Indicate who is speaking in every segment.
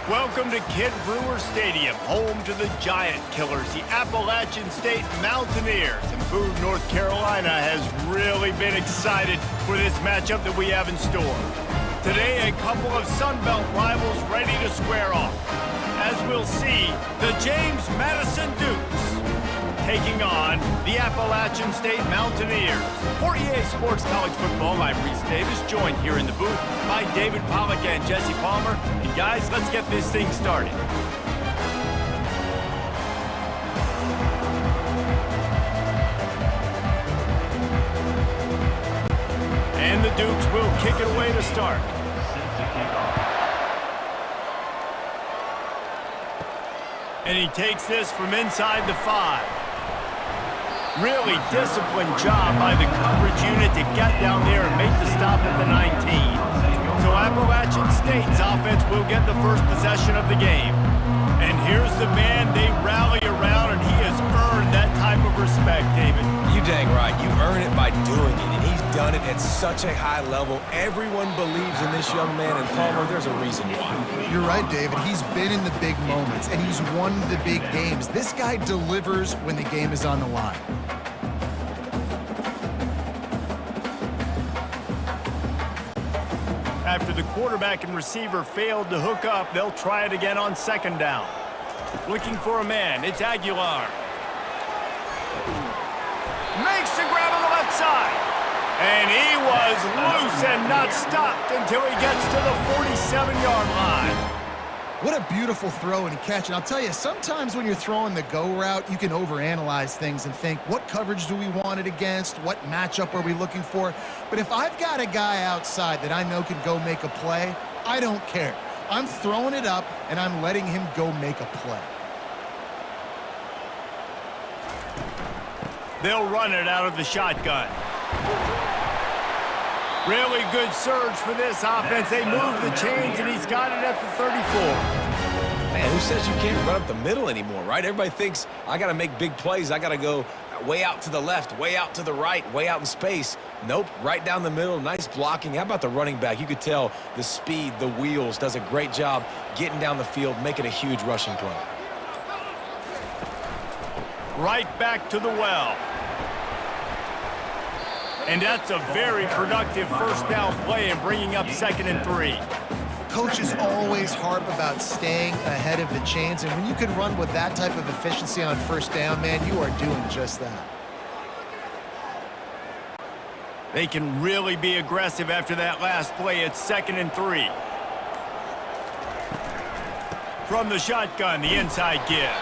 Speaker 1: Welcome to Kidd Brewer Stadium, home to the giant killers, the Appalachian State Mountaineers. And Boone, North Carolina has really been excited for this matchup that we have in store. Today, a couple of Sun Belt rivals ready to square off. As we'll see, the James Madison Dukes taking on the Appalachian State Mountaineers. For EA Sports College Football, I'm Reese Davis, joined here in the booth by David Pollack and Jesse Palmer. And guys, let's get this thing started. And the Dukes will kick it away to start. And he takes this from inside the 5. Really disciplined job by the coverage unit to get down there and make the stop at the 19. So Appalachian State's offense will get the first possession of the game. And here's the man they rally around, and he has earned that type of respect, David.
Speaker 2: You dang right. You earn it by doing it, and he's done it at such a high level. Everyone believes in this young man, and Palmer, there's a reason why.
Speaker 3: You're right, David. He's been in the big moments, and he's won the big games. This guy delivers when the game is on the line.
Speaker 1: After the quarterback and receiver failed to hook up, they'll try it again on second down. Looking for a man, it's Aguilar. Makes the grab on the left side. And he was loose and not stopped until he gets to the 47-yard line.
Speaker 3: What a beautiful throw and catch. And I'll tell you, sometimes when you're throwing the go route, you can overanalyze things and think, what coverage do we want it against? What matchup are we looking for? But if I've got a guy outside that I know can go make a play, I don't care. I'm throwing it up, and I'm letting him go make a play.
Speaker 1: They'll run it out of the shotgun. Really good surge for this offense. They move the chains, and he's got it at the 34.
Speaker 2: Man, who says you can't run up the middle anymore, right? Everybody thinks, I got to make big plays. I got to go way out to the left, way out to the right, way out in space. Nope, right down the middle, nice blocking. How about the running back? You could tell the speed, the wheels, does a great job getting down the field, making a huge rushing play.
Speaker 1: Right back to the well. And that's a very productive first down play and bringing up 2nd and 3.
Speaker 3: Coaches always harp about staying ahead of the chains, and when you can run with that type of efficiency on first down, man, you are doing just that.
Speaker 1: They can really be aggressive after that last play. It's 2nd and 3. From the shotgun, the inside give.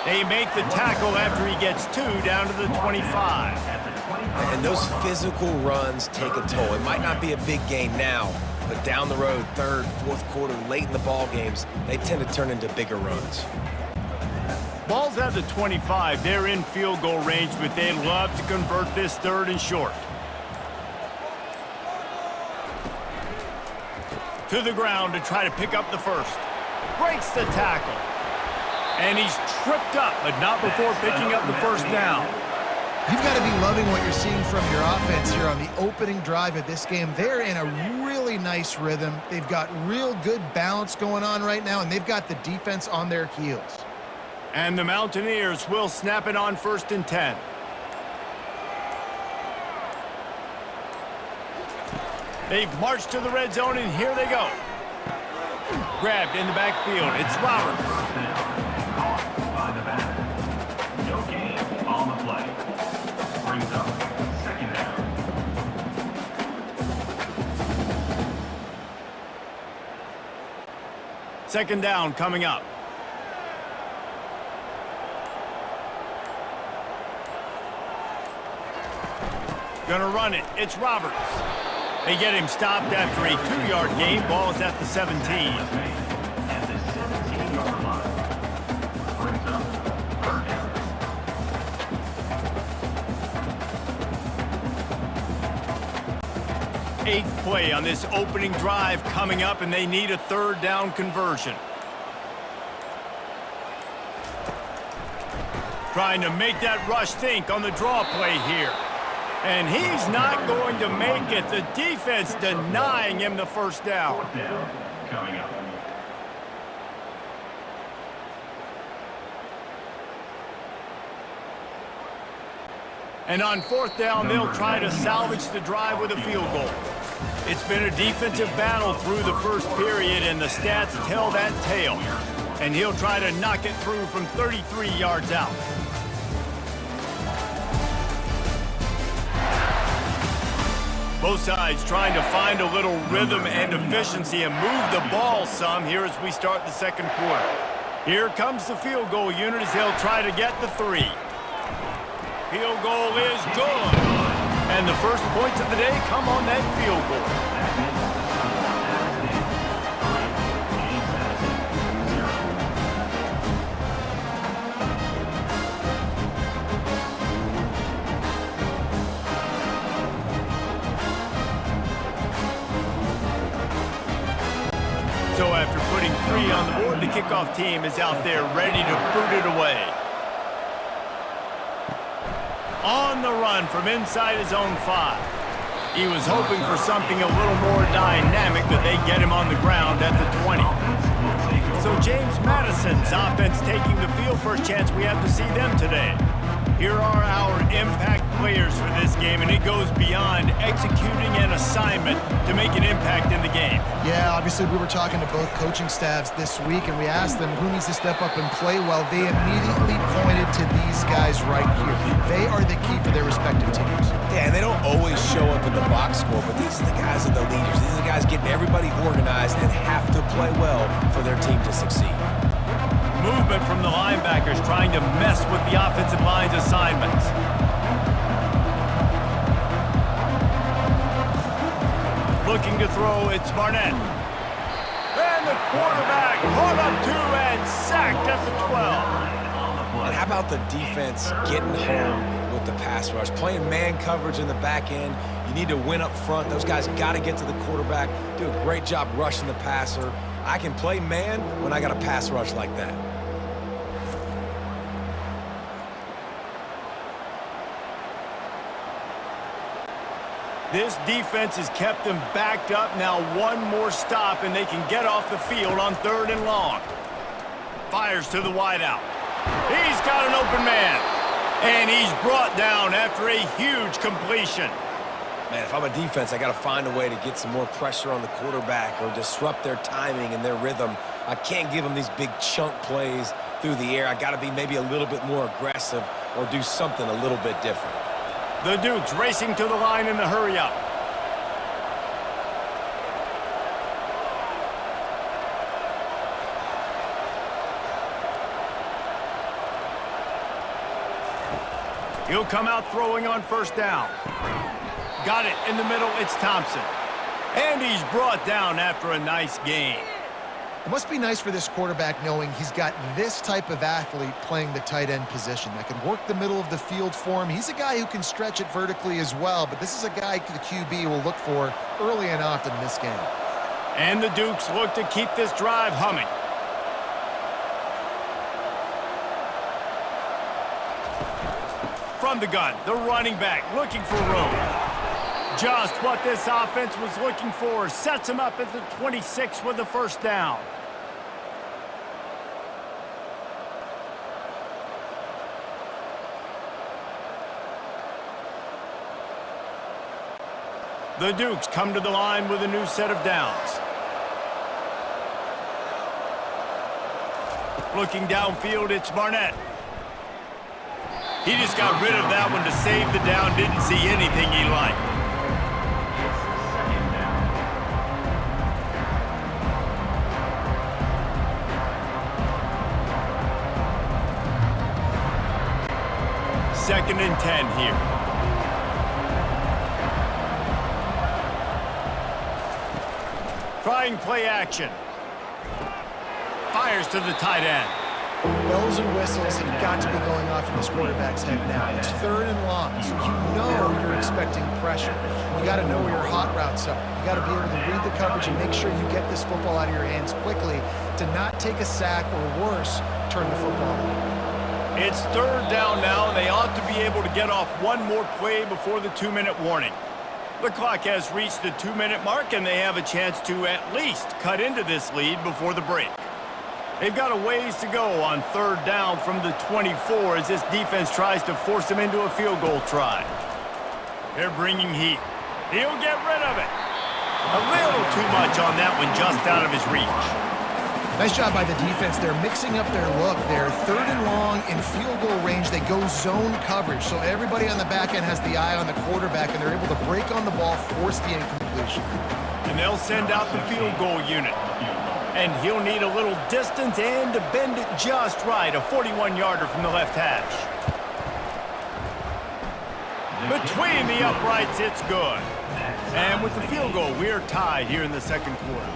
Speaker 1: They make the tackle after he gets 2 down to the 25.
Speaker 2: And those physical runs take a toll. It might not be a big gain now, but down the road, 3rd, 4th quarter, late in the ball games, they tend to turn into bigger runs.
Speaker 1: Ball's at the 25. They're in field goal range, but they'd love to convert this 3rd and short. To the ground to try to pick up the first. Breaks the tackle. And he's tripped up, but not before picking up the first down.
Speaker 3: You've got to be loving what you're seeing from your offense here on the opening drive of this game. They're in a really nice rhythm. They've got real good balance going on right now, and they've got the defense on their heels.
Speaker 1: And the Mountaineers will snap it on 1st and 10. They've marched to the red zone, and here they go. Grabbed in the backfield. It's Roberts. Second down coming up. Gonna run it. It's Roberts. They get him stopped after a 2-yard gain. Ball is at the 17. Eighth play on this opening drive coming up, and they need a 3rd down conversion. Trying to make that rush think on the draw play here. And he's not going to make it. The defense denying him the first down. And on fourth down, they'll try to salvage the drive with a field goal. It's been a defensive battle through the first period, and the stats tell that tale. And he'll try to knock it through from 33 yards out. Both sides trying to find a little rhythm and efficiency and move the ball some here as we start the second quarter. Here comes the field goal unit as they'll try to get the 3. Field goal is good. And the first points of the day come on that field goal. So after putting 3 on the board, the kickoff team is out there ready to boot it away. On the run from inside his own 5. He was hoping for something a little more dynamic, but they get him on the ground at the 20. So James Madison's offense taking the field. First chance we have to see them today. Here are our impact players for this game, and it goes beyond executing an assignment to make an impact in the game.
Speaker 3: Yeah, obviously we were talking to both coaching staffs this week, and we asked them who needs to step up and play well. They immediately pointed to these guys right here. They are the key for their respective teams.
Speaker 2: Yeah, and they don't always show up in the box score, but these are the guys that are the leaders. These are the guys getting everybody organized and have to play well for their team to succeed.
Speaker 1: Movement from the linebackers trying to mess with the offensive line's assignments. Looking to throw, it's Barnett. And the quarterback caught up to and sacked at the 12.
Speaker 2: And how about the defense getting home with the pass rush? Playing man coverage in the back end. You need to win up front. Those guys got to get to the quarterback, do a great job rushing the passer. I can play man when I got a pass rush like that.
Speaker 1: This defense has kept them backed up. Now one more stop, and they can get off the field on 3rd and long. Fires to the wideout. He's got an open man. And he's brought down after a huge completion.
Speaker 2: Man, if I'm a defense, I got to find a way to get some more pressure on the quarterback or disrupt their timing and their rhythm. I can't give them these big chunk plays through the air. I got to be maybe a little bit more aggressive or do something a little bit different.
Speaker 1: The Dukes racing to the line in the hurry-up. He'll come out throwing on 1st down. Got it in the middle, it's Thompson. And he's brought down after a nice gain.
Speaker 3: It must be nice for this quarterback knowing he's got this type of athlete playing the tight end position that can work the middle of the field for him. He's a guy who can stretch it vertically as well, but this is a guy the QB will look for early and often in this game.
Speaker 1: And the Dukes look to keep this drive humming. From the gun, the running back looking for room. Just what this offense was looking for. Sets him up at the 26 with the 1st down. The Dukes come to the line with a new set of downs. Looking downfield, it's Barnett. He just got rid of that one to save the down. Didn't see anything he liked. Second and 10 here. Trying play action. Fires to the tight end.
Speaker 3: Bells and whistles have got to be going off in this quarterback's head now. It's 3rd and long, so you know you're expecting pressure. You got to know where your hot routes are. You got to be able to read the coverage and make sure you get this football out of your hands quickly to not take a sack or worse, turn the football over.
Speaker 1: It's 3rd down now, and they ought to be able to get off one more play before the 2-minute warning. The clock has reached the 2-minute mark, and they have a chance to at least cut into this lead before the break. They've got a ways to go on 3rd down from the 24 as this defense tries to force them into a field goal try. They're bringing heat. He'll get rid of it. A little too much on that one, just out of his reach.
Speaker 3: Nice job by the defense. They're mixing up their look. They're 3rd and long in field goal range. They go zone coverage, so everybody on the back end has the eye on the quarterback, and they're able to break on the ball, force the incompletion.
Speaker 1: And they'll send out the field goal unit. And he'll need a little distance and to bend it just right. A 41-yarder from the left hash. Between the uprights, it's good. And with the field goal, we're tied here in the 2nd quarter.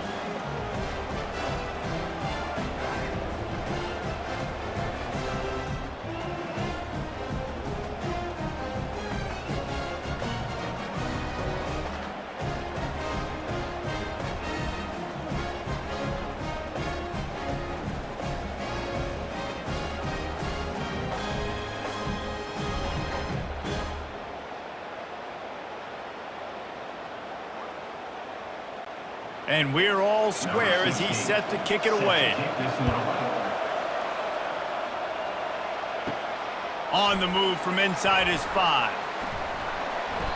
Speaker 1: And we're all square as he's set to kick it away. On the move from inside his 5.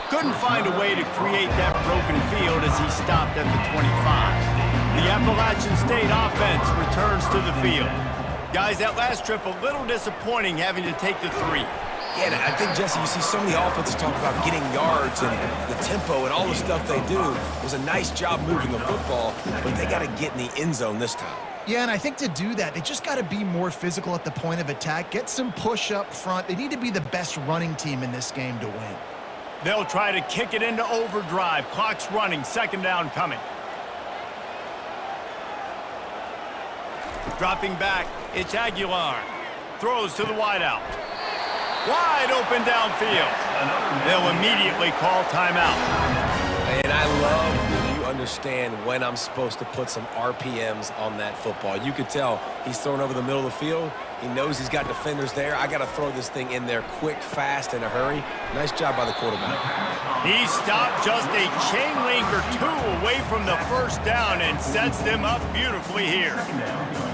Speaker 1: Couldn't find a way to create that broken field as he stopped at the 25. The Appalachian State offense returns to the field. Guys, that last trip a little disappointing having to take the 3.
Speaker 2: Yeah, and I think, Jesse, you see so many offenses talk about getting yards and the tempo and all the stuff they do. It was a nice job moving the football, but they got to get in the end zone this time.
Speaker 3: Yeah, and I think to do that, they just got to be more physical at the point of attack, get some push up front. They need to be the best running team in this game to win.
Speaker 1: They'll try to kick it into overdrive. Clock's running, 2nd down coming. Dropping back, it's Aguilar. Throws to the wideout. Wide open downfield. They'll immediately call timeout.
Speaker 2: And I love when you understand when I'm supposed to put some RPMs on that football. You could tell he's throwing over the middle of the field. He knows he's got defenders there. I got to throw this thing in there quick, fast, in a hurry. Nice job by the quarterback.
Speaker 1: He stopped just a chain link or 2 away from the 1st down and sets them up beautifully here.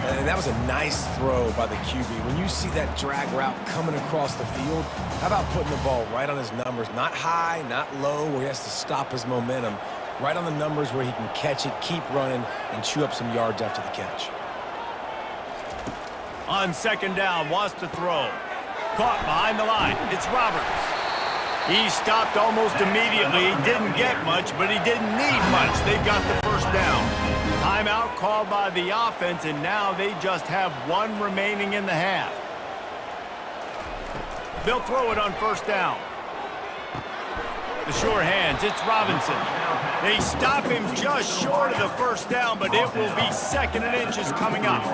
Speaker 2: And that was a nice throw by the QB. When you see that drag route coming across the field, how about putting the ball right on his numbers? Not high, not low, where he has to stop his momentum. Right on the numbers where he can catch it, keep running, and chew up some yards after the catch.
Speaker 1: On 2nd down, wants to throw. Caught behind the line. It's Roberts. He stopped almost immediately. He didn't get much, but he didn't need much. They've got the 1st down. Timeout called by the offense, and now they just have 1 remaining in the half. They'll throw it on 1st down. The sure hands, it's Robinson. They stop him just short of the 1st down, but it will be 2nd and inches coming up.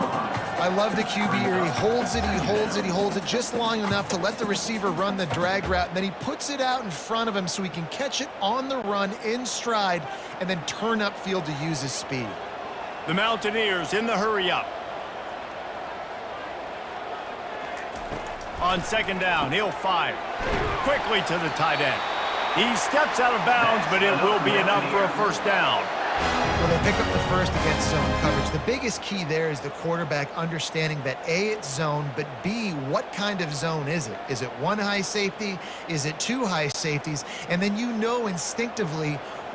Speaker 3: I love the QB here. He holds it, he holds it, he holds it just long enough to let the receiver run the drag route, and then he puts it out in front of him so he can catch it on the run in stride and then turn upfield to use his speed.
Speaker 1: The Mountaineers in the hurry up. On 2nd down, he'll fire. Quickly to the tight end. He steps out of bounds, but it will be enough for a 1st down.
Speaker 3: Well, they pick up the 1st against zone coverage. The biggest key there is the quarterback understanding that A, it's zone, but B, what kind of zone is it? Is it 1 high safety? Is it 2 high safeties? And then you know instinctively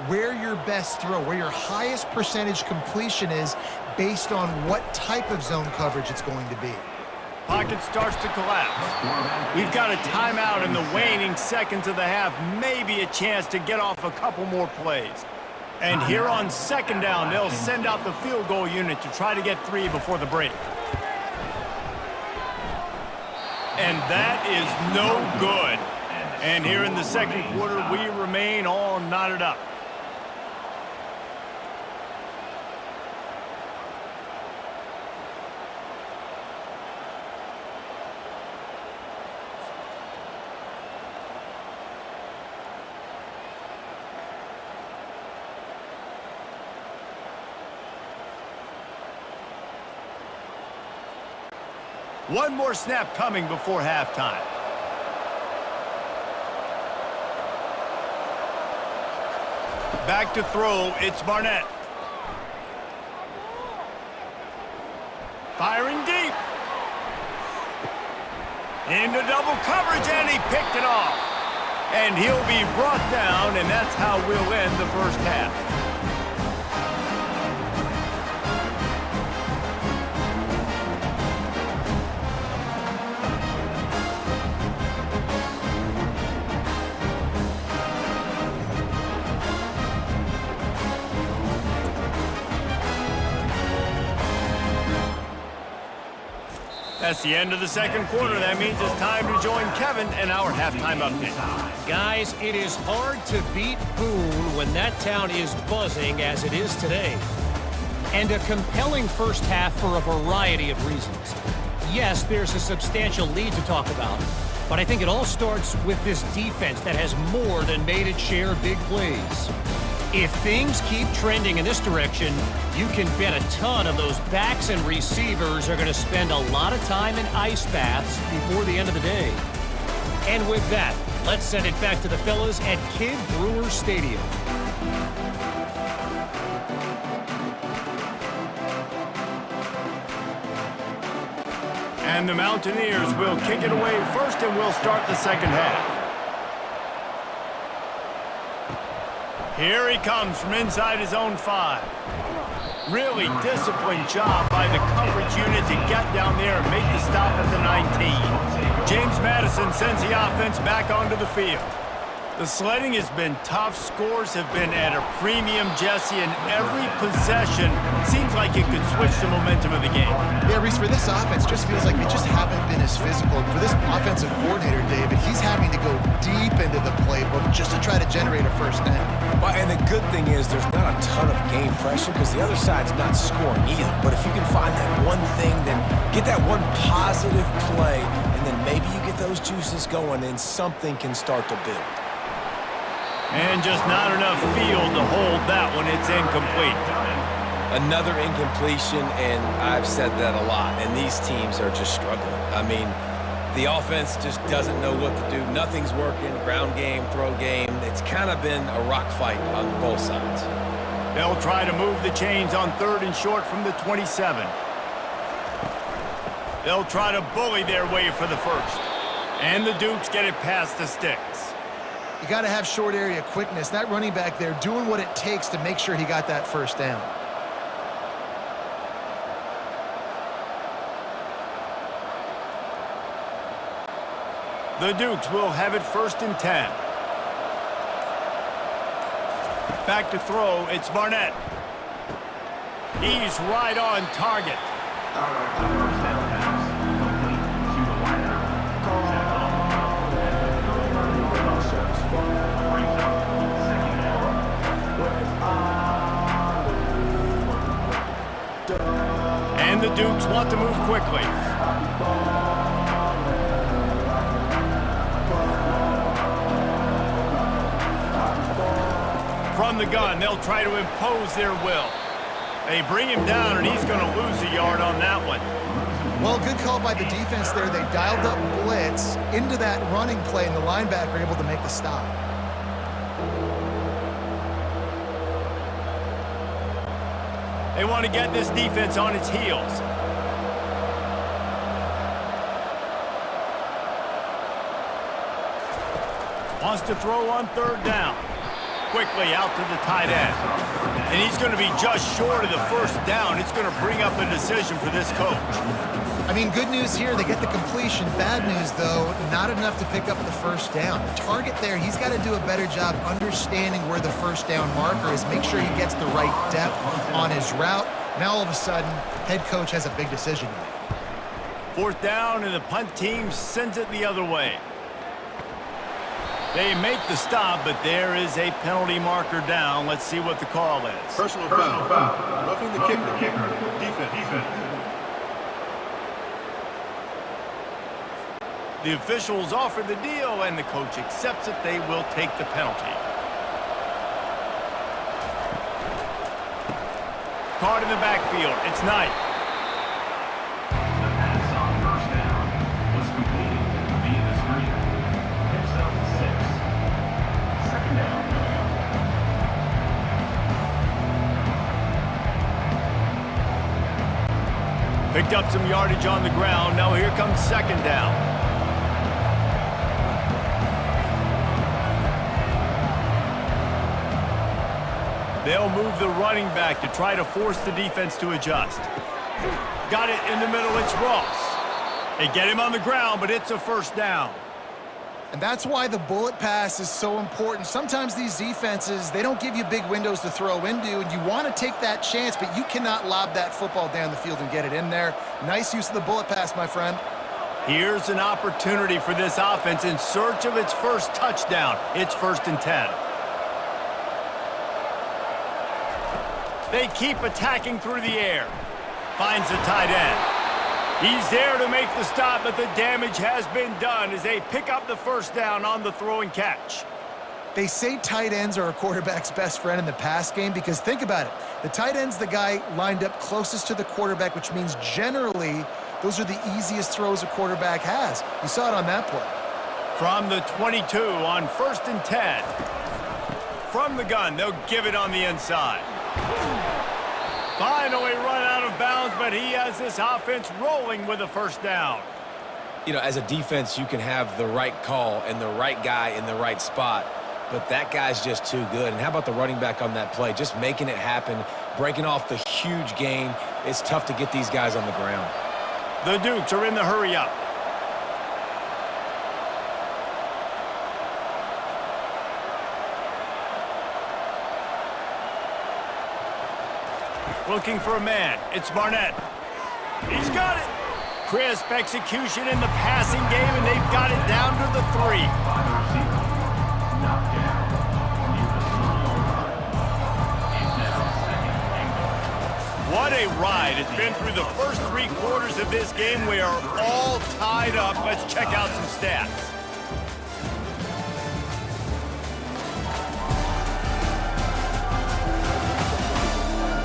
Speaker 3: where your best throw, where your highest percentage completion is based on what type of zone coverage it's going to be.
Speaker 1: Pocket starts to collapse. We've got a timeout in the waning seconds of the half. Maybe a chance to get off a couple more plays. And here on 2nd down, they'll send out the field goal unit to try to get 3 before the break. And that is no good. And here in the 2nd quarter, we remain all knotted up. One more snap coming before halftime. Back to throw, it's Barnett. Firing deep. Into double coverage, and he picked it off. And he'll be brought down, and that's how we'll end the first half. That's the end of the second quarter. That means it's time to join Kevin in our halftime update.
Speaker 4: Guys, it is hard to beat Boone when that town is buzzing as it is today. And a compelling first half for a variety of reasons. Yes, there's a substantial lead to talk about, but I think it all starts with this defense that has more than made its share of big plays. If things keep trending in this direction, you can bet a ton of those backs and receivers are going to spend a lot of time in ice baths before the end of the day. And with that, let's send it back to the fellas at Kidd Brewer Stadium.
Speaker 1: And the Mountaineers will kick it away first, and we'll start the second half. Here he comes from inside his own 5. Really disciplined job by the coverage unit to get down there and make the stop at the 19. James Madison sends the offense back onto the field. The sledding has been tough. Scores have been at a premium, Jesse, and every possession seems like it could switch the momentum of the game.
Speaker 3: Yeah, Reese, for this offense, just feels like they just haven't been as physical. For this offensive coordinator, David, he's having to go deep into the playbook just to try to generate a first down.
Speaker 2: Well, and the good thing is there's not a ton of game pressure because the other side's not scoring either. But if you can find that one thing, then get that one positive play, and then maybe you get those juices going and something can start to build.
Speaker 1: And just not enough field to hold that one. It's incomplete.
Speaker 2: Another incompletion, and I've said that a lot, and these teams are just struggling. I mean, the offense just doesn't know what to do. Nothing's working. Ground game, throw game. It's kind of been a rock fight on both sides.
Speaker 1: They'll try to move the chains on 3rd and short from the 27. They'll try to bully their way for the first. And the Dukes get it past the sticks.
Speaker 3: You got to have short area quickness. That running back there doing what it takes to make sure he got that first down.
Speaker 1: The Dukes will have it 1st and 10. Back to throw, it's Barnett. He's right on target. And the Dukes want to move quickly. From the gun, they'll try to impose their will. They bring him down, and he's going to lose a yard on that one.
Speaker 3: Well, good call by the defense there. They dialed up blitz into that running play, and the linebacker able to make the stop.
Speaker 1: They want to get this defense on its heels. Wants to throw on 3rd down. Quickly out to the tight end. And he's going to be just short of the first down. It's going to bring up a decision for this coach.
Speaker 3: I mean, good news here, they get the completion. Bad news, though, not enough to pick up the first down. The target there, he's got to do a better job understanding where the first down marker is, make sure he gets the right depth on his route. Now, all of a sudden, head coach has a big decision to make.
Speaker 1: 4th down, and the punt team sends it the other way. They make the stop, but there is a penalty marker down. Let's see what the call is.
Speaker 5: Personal foul. Roughing the kicker. Defense.
Speaker 1: The officials offer the deal, and the coach accepts it. They will take the penalty. Caught in the backfield. It's Knight.
Speaker 6: The pass on 1st down was completed via the screen. Picks up 6. 2nd down.
Speaker 1: Picked up some yardage on the ground. Now here comes second down. They'll move the running back to try to force the defense to adjust. Got it in the middle. It's Ross. They get him on the ground, but it's a first down.
Speaker 3: And that's why the bullet pass is so important. Sometimes these defenses, they don't give you big windows to throw into, and you want to take that chance, but you cannot lob that football down the field and get it in there. Nice use of the bullet pass, my friend.
Speaker 1: Here's an opportunity for this offense in search of its first touchdown. It's 1st and 10. They keep attacking through the air. Finds the tight end. He's there to make the stop, but the damage has been done as they pick up the first down on the throw and catch.
Speaker 3: They say tight ends are a quarterback's best friend in the pass game because think about it. The tight end's the guy lined up closest to the quarterback, which means generally those are the easiest throws a quarterback has. You saw it on that play.
Speaker 1: From the 22 on 1st and 10. From the gun, they'll give it on the inside. Finally run out of bounds, but he has this offense rolling with a first down.
Speaker 2: You know, as a defense, you can have the right call and the right guy in the right spot, but that guy's just too good. And how about the running back on that play? Just making it happen, breaking off the huge gain. It's tough to get these guys on the ground.
Speaker 1: The Dukes are in the hurry-up. Looking for a man. It's Barnett. He's got it. Crisp execution in the passing game, and they've got it down to the 3. What a ride. It's been through the first 3 quarters of this game. We are all tied up. Let's check out some stats.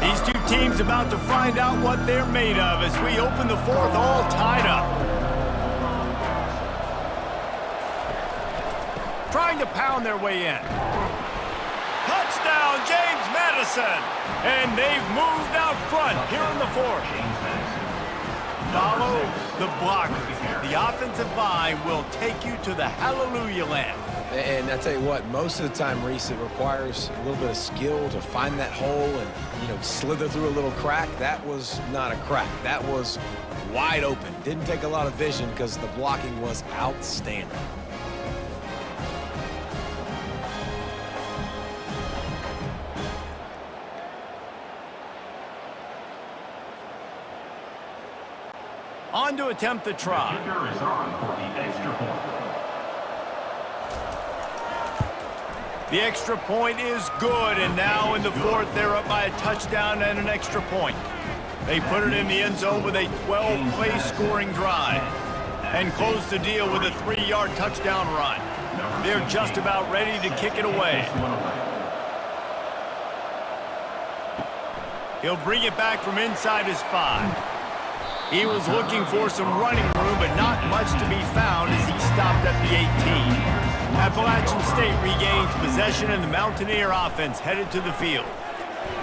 Speaker 1: These two teams about to find out what they're made of as we open the 4th all tied up. Trying to pound their way in. Touchdown, James Madison! And they've moved out front here in the 4th. Follow the blockers. The offensive line will take you to the hallelujah land.
Speaker 2: And I tell you what, most of the time, Reese, it requires a little bit of skill to find that hole and, you know, slither through a little crack. That was not a crack. That was wide open. Didn't take a lot of vision because the blocking was outstanding.
Speaker 1: On to attempt the try.
Speaker 6: The kicker is on for the extra point.
Speaker 1: The extra point is good, and now in the 4th, they're up by a touchdown and an extra point. They put it in the end zone with a 12-play scoring drive and close the deal with a 3-yard touchdown run. They're just about ready to kick it away. He'll bring it back from inside his 5. He was looking for some running room, but not much to be found as he stopped at the 18. Appalachian State regains possession, and the Mountaineer offense headed to the field.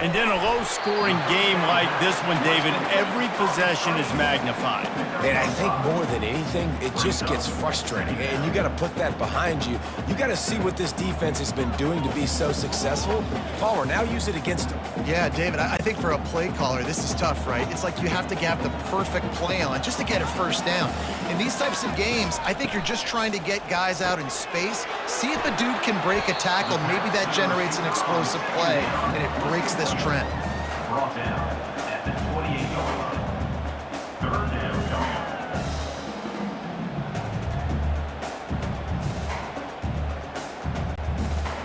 Speaker 1: And in a low-scoring game like this one, David, every possession is magnified.
Speaker 2: And I think more than anything, it just gets frustrating. And you got to put that behind you. You got to see what this defense has been doing to be so successful. Palmer, now use it against them.
Speaker 3: Yeah, David, I think for a play caller, this is tough, right? It's like you have to have the perfect play on just to get a first down. In these types of games, I think you're just trying to get guys out in space, see if a dude can break a tackle. Maybe that generates an explosive play, and it breaks this trend.
Speaker 6: Brought down at the 28-yard line. 3rd down coming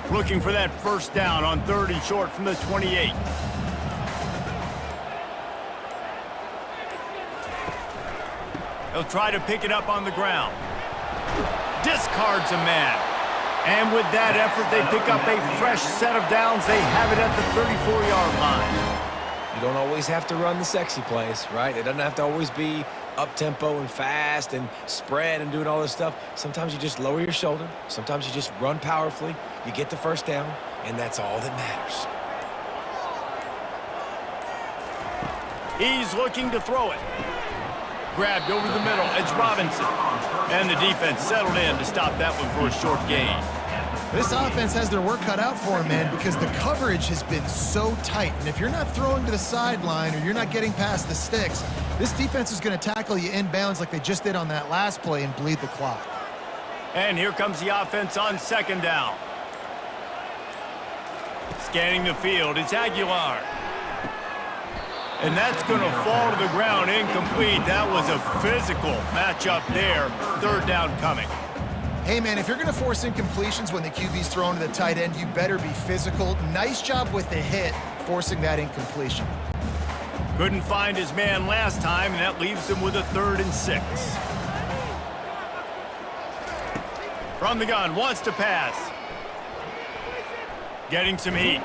Speaker 6: up.
Speaker 1: Looking for that first down on 3rd and short from the 28. He'll try to pick it up on the ground. Discards a man. And with that effort, they pick up a fresh set of downs. They have it at the 34-yard line.
Speaker 2: You don't always have to run the sexy plays, right? It doesn't have to always be up-tempo and fast and spread and doing all this stuff. Sometimes you just lower your shoulder. Sometimes you just run powerfully. You get the first down, and that's all that matters.
Speaker 1: He's looking to throw it. Grabbed over the middle. It's Robinson. And the defense settled in to stop that one for a short gain.
Speaker 3: This offense has their work cut out for them, man, because the coverage has been so tight. And if you're not throwing to the sideline or you're not getting past the sticks, this defense is going to tackle you inbounds like they just did on that last play and bleed the clock.
Speaker 1: And here comes the offense on second down. Scanning the field, it's Aguilar. And that's going to fall to the ground incomplete. That was a physical matchup there. Third down coming.
Speaker 3: Hey, man, if you're going to force incompletions when the QB's thrown to the tight end, you better be physical. Nice job with the hit, forcing that incompletion.
Speaker 1: Couldn't find his man last time, and that leaves him with a 3rd and 6. From the gun, wants to pass. Getting some heat.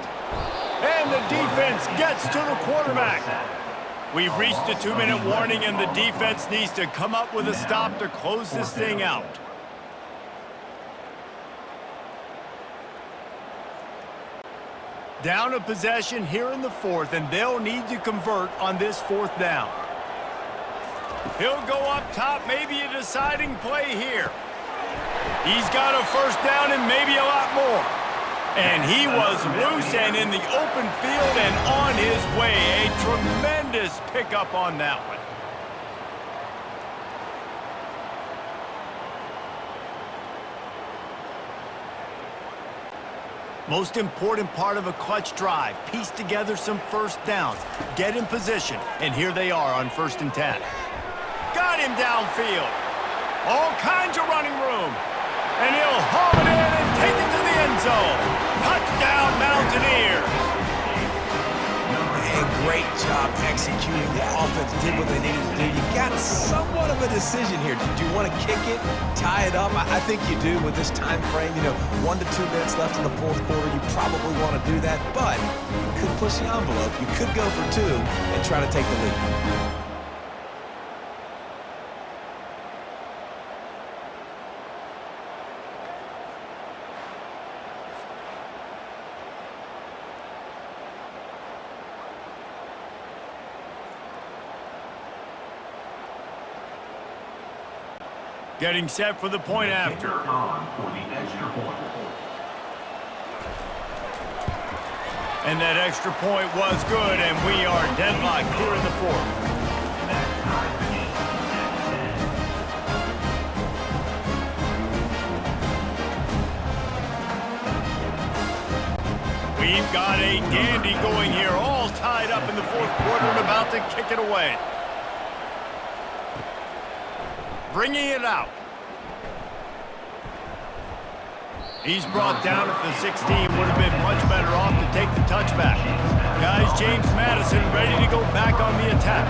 Speaker 1: And the defense gets to the quarterback. We've reached a 2-minute warning, and the defense needs to come up with a stop to close this thing out. Down a possession here in the 4th, and they'll need to convert on this 4th down. He'll go up top, maybe a deciding play here. He's got a 1st down and maybe a lot more. And he was loose and in the open field and on his way. A tremendous pickup on that one. Most important part of a clutch drive, piece together some 1st downs, get in position, and here they are on 1st and 10. Got him downfield. All kinds of running room. And he'll haul it in and take it to the end zone. Touchdown, Mountaineers.
Speaker 2: And great job executing. The offense did what they needed to do. You got somewhat of a decision here. Do you want to kick it, tie it up? I think you do with this time frame. 1 to 2 minutes left in the 4th quarter. You probably want to do that, but you could push the envelope. You could go for 2 and try to take the lead.
Speaker 1: Getting set for the point after. And that extra point was good, and we are deadlocked here in the 4th. We've got a dandy going here, all tied up in the 4th quarter and about to kick it away. Bringing it out. He's brought down at the 16. Would have been much better off to take the touchback. Guys, James Madison ready to go back on the attack.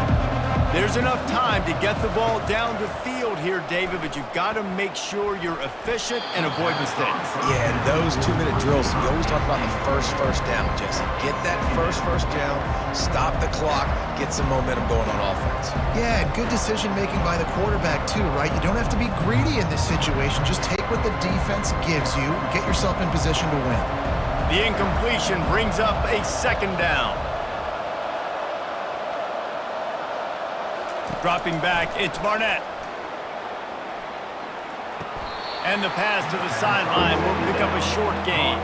Speaker 1: There's enough time to get the ball down the field here, David, but you've got to make sure you're efficient and avoid mistakes.
Speaker 2: Yeah, and those 2-minute drills, we always talk about the first down, Jesse. Get that first down, stop the clock, get some momentum going on offense.
Speaker 3: Yeah, and good decision-making by the quarterback, too, right? You don't have to be greedy in this situation. Just take what the defense gives you, get yourself in position to win.
Speaker 1: The incompletion brings up a 2nd down. Dropping back, it's Barnett. And the pass to the sideline will pick up a short gain.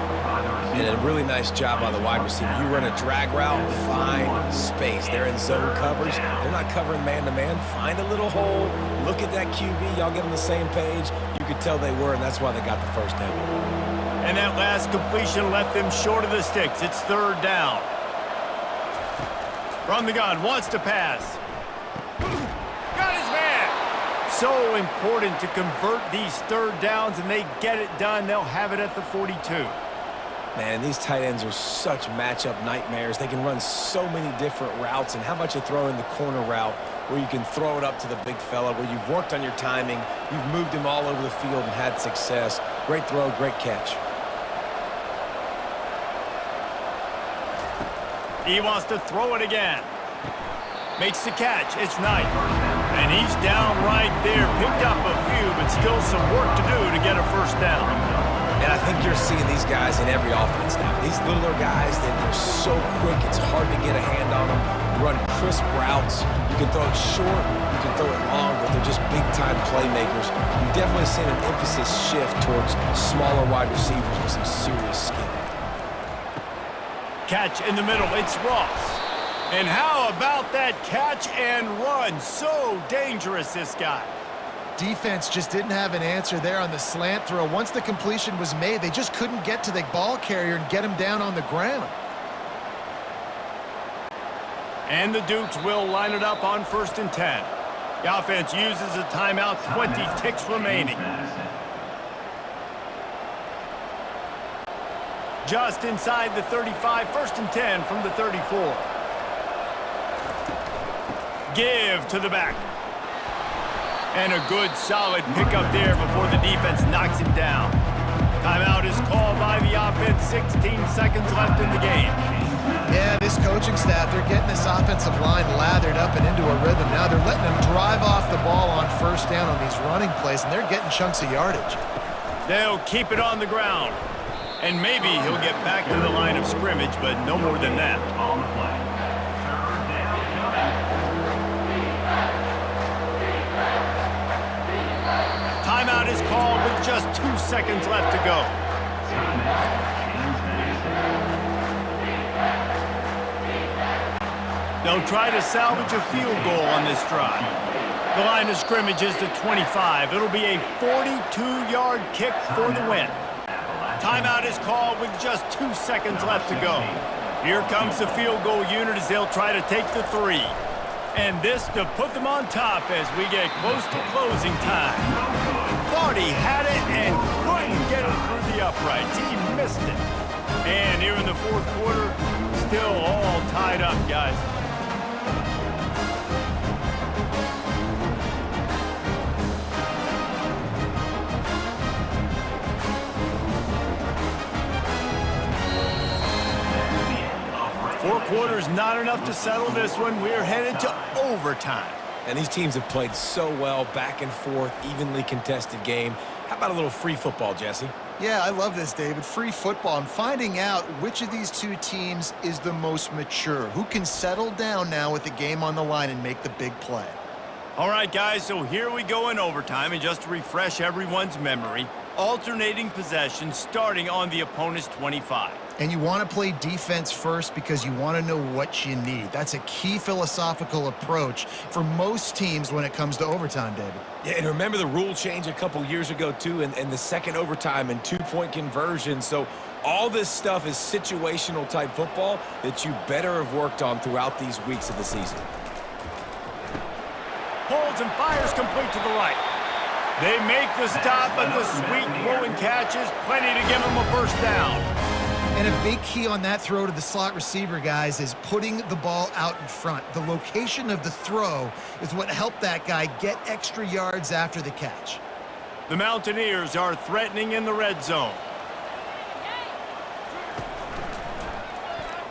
Speaker 2: And a really nice job by the wide receiver. You run a drag route, find space. They're in zone coverage. They're not covering man-to-man. Find a little hole. Look at that QB. Y'all get on the same page. You could tell they were, and that's why they got the 1st down.
Speaker 1: And that last completion left them short of the sticks. It's 3rd down. From the gun, wants to pass. Got his man. So important to convert these 3rd downs, and they get it done. They'll have it at the 42.
Speaker 2: Man, these tight ends are such matchup nightmares. They can run so many different routes, and how about you throw in the corner route where you can throw it up to the big fella, where you've worked on your timing, you've moved him all over the field and had success. Great throw, great catch.
Speaker 1: He wants to throw it again. Makes the catch. It's Knight. And he's down right there. Picked up a few, but still some work to do to get a 1st down.
Speaker 2: And I think you're seeing these guys in every offense now. These littler guys, they're so quick, it's hard to get a hand on them. run crisp routes. You can throw it short, you can throw it long, but they're just big-time playmakers. You've definitely seen an emphasis shift towards smaller wide receivers with some serious skill.
Speaker 1: Catch in the middle, it's Ross. And how about that catch and run? So dangerous, this guy.
Speaker 3: Defense just didn't have an answer there on the slant throw. Once the completion was made, they just couldn't get to the ball carrier and get him down on the ground.
Speaker 1: And the Dukes will line it up on 1st and 10. The offense uses a timeout, 20 ticks remaining. Just inside the 35, 1st and 10 from the 34. Give to the back. And a good, solid pickup there before the defense knocks him down. Timeout is called by the offense, 16 seconds left in the game.
Speaker 3: Yeah, this coaching staff, they're getting this offensive line lathered up and into a rhythm. Now they're letting them drive off the ball on 1st down on these running plays, and they're getting chunks of yardage.
Speaker 1: They'll keep it on the ground. And maybe he'll get back to the line of scrimmage, but no more than that.
Speaker 6: On the play. Third down,
Speaker 1: Timeout is called with just 2 seconds left to go. They'll try to salvage a field goal on this drive. The line of scrimmage is the 25. It'll be a 42-yard kick for the win. Timeout is called with just 2 seconds left to go. Here comes the field goal unit as they'll try to take the 3. And this to put them on top as we get close to closing time. Thought he had it and couldn't get it through the uprights. He missed it. And here in the 4th quarter, still all tied up, guys. Four quarters not enough to settle this one. We're headed to overtime.
Speaker 2: And these teams have played so well, back and forth, evenly contested game. How about a little free football, Jesse?
Speaker 3: Yeah, I love this, David. Free football. I'm finding out which of these two teams is the most mature. Who can settle down now with the game on the line and make the big play?
Speaker 1: All right, guys, so here we go in overtime. And just to refresh everyone's memory, alternating possession starting on the opponent's 25.
Speaker 3: And you want to play defense first because you want to know what you need. That's a key philosophical approach for most teams when it comes to overtime, David.
Speaker 2: Yeah, and remember the rule change a couple years ago, too, and the second overtime and 2-point conversion. So all this stuff is situational type football that you better have worked on throughout these weeks of the season.
Speaker 1: Holds and fires complete to the right. They make the stop, but the sweet blowing catch is plenty to give them a 1st down.
Speaker 3: And a big key on that throw to the slot receiver, guys, is putting the ball out in front. The location of the throw is what helped that guy get extra yards after the catch.
Speaker 1: The Mountaineers are threatening in the red zone.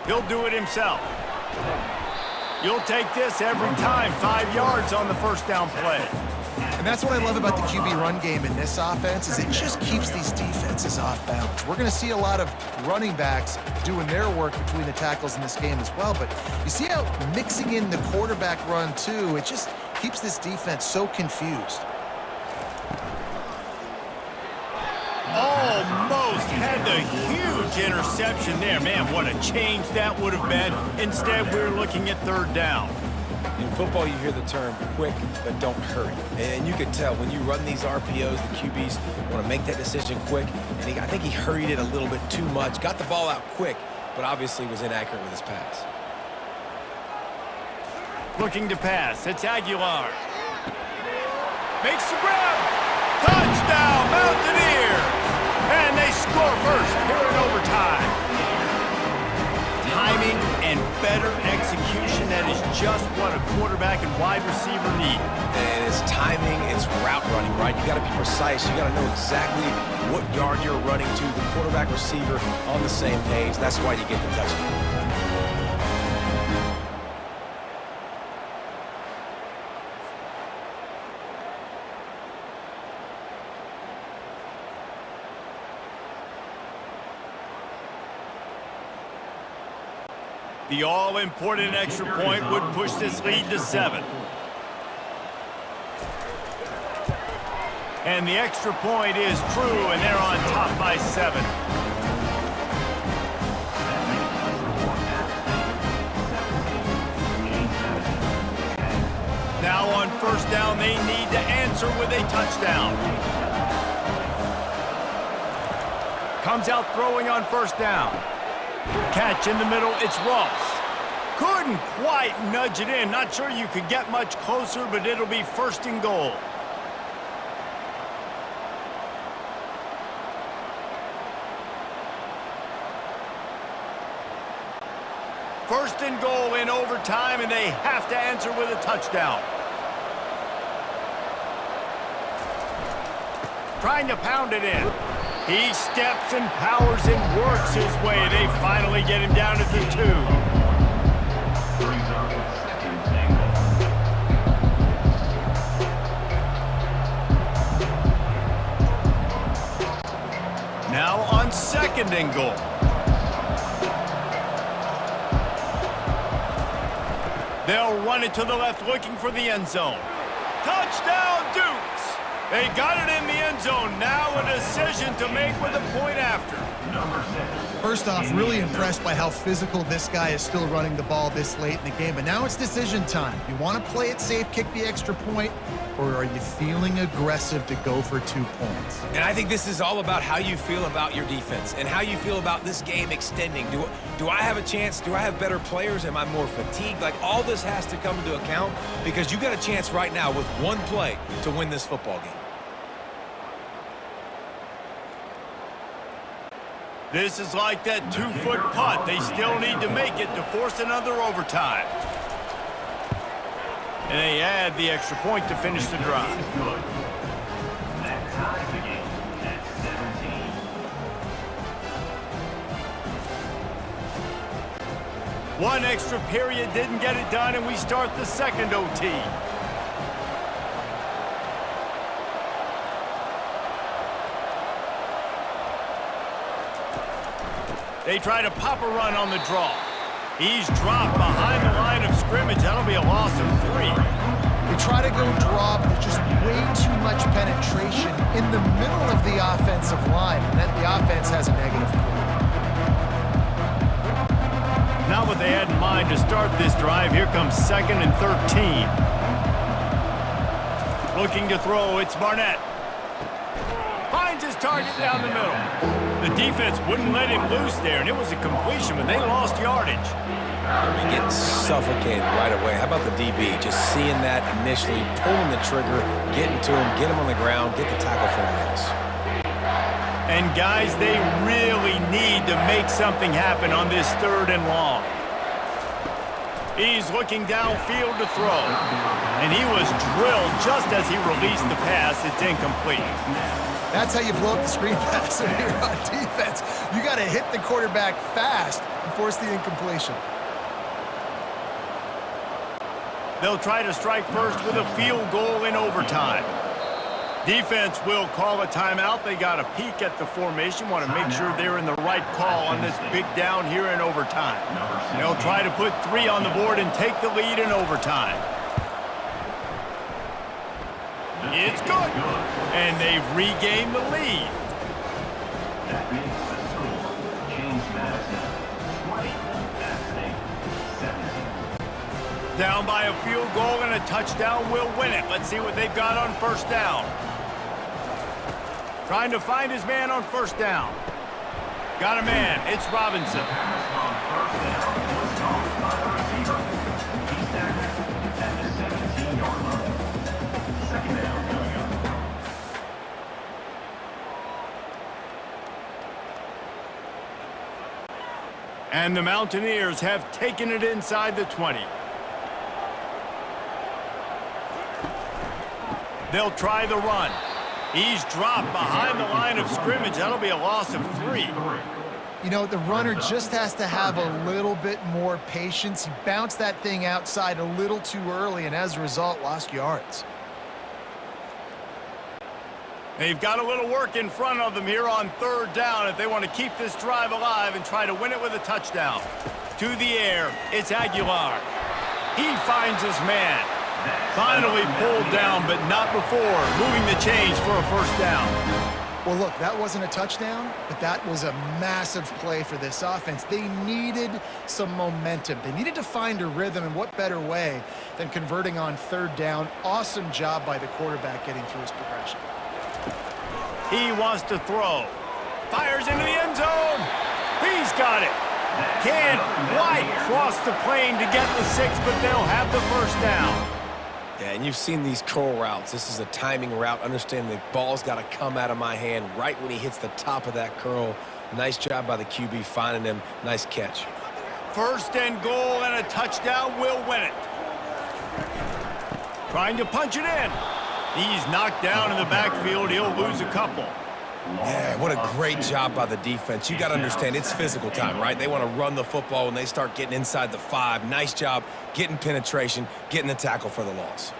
Speaker 1: He'll do it himself. You'll take this every time. 5 yards on the 1st down play.
Speaker 3: And that's what I love about the QB run game in this offense is it just keeps these defenses off balance. We're going to see a lot of running backs doing their work between the tackles in this game as well. But you see how mixing in the quarterback run, too, it just keeps this defense so confused.
Speaker 1: Almost had the huge interception there. Man, what a change that would have been. Instead, we're looking at 3rd down.
Speaker 2: In football, you hear the term quick, but don't hurry. And you can tell when you run these RPOs, the QBs want to make that decision quick. And I think he hurried it a little bit too much. Got the ball out quick, but obviously was inaccurate with his pass.
Speaker 1: Looking to pass. It's Aguilar. Makes the grab. Touchdown, Mountaineers! And they score first here in overtime. Timing and better execution, that is just what a quarterback and wide receiver need.
Speaker 2: And it's timing, it's route running, right? You got to be precise. You got to know exactly what yard you're running to. The quarterback receiver on the same page. That's why you get the touchdown.
Speaker 1: The all-important extra point would push this lead to 7. And the extra point is true, and they're on top by 7. Now on first down, they need to answer with a touchdown. Comes out throwing on first down. Catch in the middle, it's Ross. Couldn't quite nudge it in. Not sure you could get much closer, but it'll be first and goal. First and goal in overtime, and they have to answer with a touchdown. Trying to pound it in. He steps and powers and works his way. They finally get him down to the 2. Now on second and goal. They'll run it to the left, looking for the end zone. Touchdown, Dukes! They got it in the end zone. Now a decision to make with a point after.
Speaker 3: First off, really impressed by how physical this guy is still running the ball this late in the game. But now it's decision time. You want to play it safe, kick the extra point, or are you feeling aggressive to go for 2 points?
Speaker 2: And I think this is all about how you feel about your defense and how you feel about this game extending. Do I have a chance? Do I have better players? Am I more fatigued? Like, all this has to come into account because you got a chance right now with one play to win this football game.
Speaker 1: This is like that 2-foot putt. They still need to make it to force another overtime. And they add the extra point to finish the drive.
Speaker 6: That ties the game at 17.
Speaker 1: One extra period didn't get it done, and we start the second OT. They try to pop a run on the draw. He's dropped behind the line of scrimmage. That'll be a loss of 3.
Speaker 3: They try to go draw, but there's just way too much penetration in the middle of the offensive line, and then the offense has a negative play.
Speaker 1: Not what they had in mind to start this drive. Here comes second and 13. Looking to throw, it's Barnett. Finds his target down the middle. The defense wouldn't let him loose there, and it was a completion, but they lost yardage.
Speaker 2: We're getting suffocated right away. How about the DB? Just seeing that initially, pulling the trigger, getting to him, get him on the ground, get the tackle for a loss.
Speaker 1: And guys, they really need to make something happen on this third and long. He's looking downfield to throw. And he was drilled just as he released the pass. It's incomplete.
Speaker 3: That's how you blow up the screen pass when you're on defense. You got to hit the quarterback fast and force the incompletion.
Speaker 1: They'll try to strike first with a field goal in overtime. Defense will call a timeout. They got a peek at the formation, want to make sure they're in the right call on this big down here in overtime. They'll try to put 3 on the board and take the lead in overtime. It's good, and they've regained the lead.
Speaker 6: That makes the score James Madison 20, App State 17.
Speaker 1: Down by a field goal and a touchdown will win it. Let's see what they've got on first down. Trying to find his man on first down. Got a man. It's Robinson.
Speaker 6: Pass on first down was called by the receiver. He's tackled at the 17-yard line. Second down coming up.
Speaker 1: And the Mountaineers have taken it inside the 20. They'll try the run. He's dropped behind the line of scrimmage. That'll be a loss of 3.
Speaker 3: You know, the runner just has to have a little bit more patience. He bounced that thing outside a little too early, and as a result, lost yards.
Speaker 1: They've got a little work in front of them here on third down if they want to keep this drive alive and try to win it with a touchdown. To the air, it's Aguilar. He finds his man. Finally pulled down, but not before moving the chains for a first down.
Speaker 3: Well, look, that wasn't a touchdown, but that was a massive play for this offense. They needed some momentum. They needed to find a rhythm, and what better way than converting on third down. Awesome job by the quarterback getting through his progression.
Speaker 1: He wants to throw. Fires into the end zone. He's got it. Can't quite cross the plane to get the 6, but they'll have the first down.
Speaker 2: Yeah, and you've seen these curl routes. This is a timing route. Understand the ball's got to come out of my hand right when he hits the top of that curl. Nice job by the QB finding him. Nice catch.
Speaker 1: First and goal, and a touchdown will win it. Trying to punch it in. He's knocked down in the backfield. He'll lose a couple.
Speaker 2: Yeah, what a great job by the defense. You got to understand, it's physical time, right? They want to run the football when they start getting inside the 5. Nice job getting penetration, getting the tackle for the loss.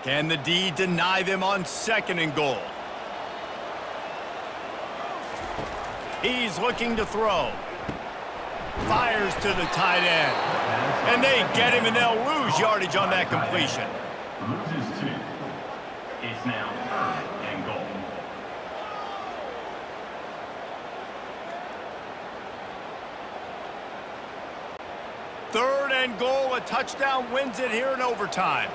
Speaker 1: Can the D deny them on second and goal? He's looking to throw. Fires to the tight end. And they get him, and they'll lose yardage on that completion.
Speaker 6: Loses 2. It's now 3rd and goal.
Speaker 1: Third and goal, a touchdown wins it here in overtime.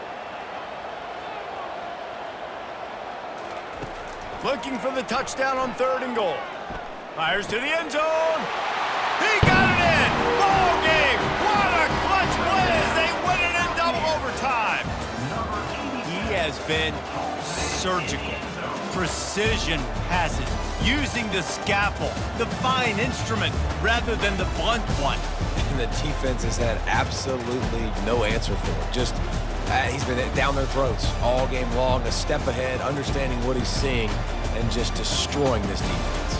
Speaker 1: Looking for the touchdown on third and goal. Fires to the end zone. He got it in. Ball game. What a clutch play as they win it in double overtime. He has been surgical. Precision passes. Using the scalpel, the fine instrument, rather than the blunt one.
Speaker 2: And the defense has had absolutely no answer for it. Just, he's been down their throats all game long, a step ahead, understanding what he's seeing, and just destroying this defense.